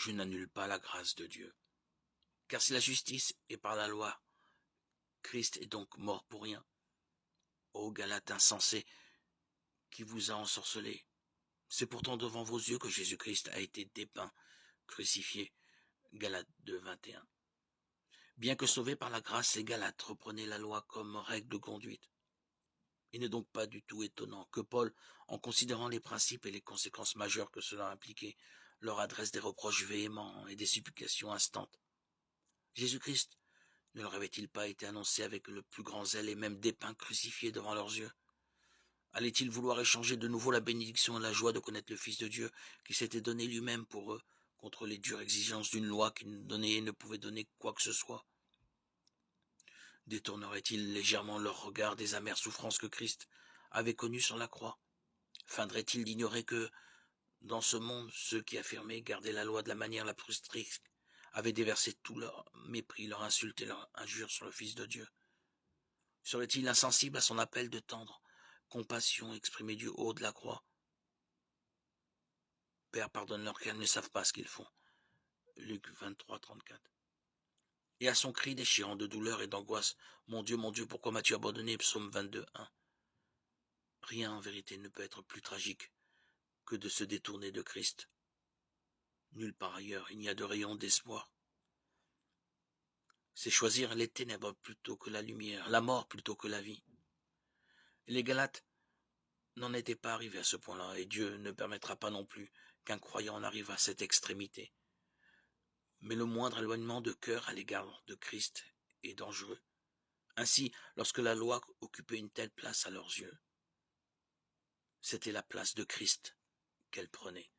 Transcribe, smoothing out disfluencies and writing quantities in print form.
je n'annule pas la grâce de Dieu. Car si la justice est par la loi, Christ est donc mort pour rien. Ô Galates insensés, qui vous a ensorcelé? C'est pourtant devant vos yeux que Jésus-Christ a été dépeint, crucifié. Galates 2, 21. Bien que sauvés par la grâce, les Galates reprenaient la loi comme règle de conduite. Il n'est donc pas du tout étonnant que Paul, en considérant les principes et les conséquences majeures que cela impliquait, leur adresse des reproches véhéments et des supplications instantes. Jésus-Christ ne leur avait-il pas été annoncé avec le plus grand zèle et même dépeint crucifié devant leurs yeux? Allait-il vouloir échanger de nouveau la bénédiction et la joie de connaître le Fils de Dieu qui s'était donné lui-même pour eux contre les dures exigences d'une loi qui ne donnait et ne pouvait donner quoi que ce soit? Détournerait-il légèrement leur regard des amères souffrances que Christ avait connues sur la croix? Feindrait-il d'ignorer que, dans ce monde, ceux qui affirmaient garder la loi de la manière la plus stricte avaient déversé tout leur mépris, leur insulte et leur injure sur le Fils de Dieu? Serait-il insensible à son appel de tendre compassion exprimée du haut de la croix? Père, pardonne-leur car ils ne savent pas ce qu'ils font. Luc 23, 34. Et à son cri déchirant de douleur et d'angoisse, mon Dieu, pourquoi m'as-tu abandonné? Psaume 22, 1. Rien en vérité ne peut être plus tragique que de se détourner de Christ. Nulle part ailleurs il n'y a de rayon d'espoir. C'est choisir les ténèbres plutôt que la lumière, la mort plutôt que la vie. Les Galates n'en étaient pas arrivés à ce point-là, et Dieu ne permettra pas non plus qu'un croyant en arrive à cette extrémité. Mais le moindre éloignement de cœur à l'égard de Christ est dangereux. Ainsi, lorsque la loi occupait une telle place à leurs yeux, c'était la place de Christ qu'elle prenait.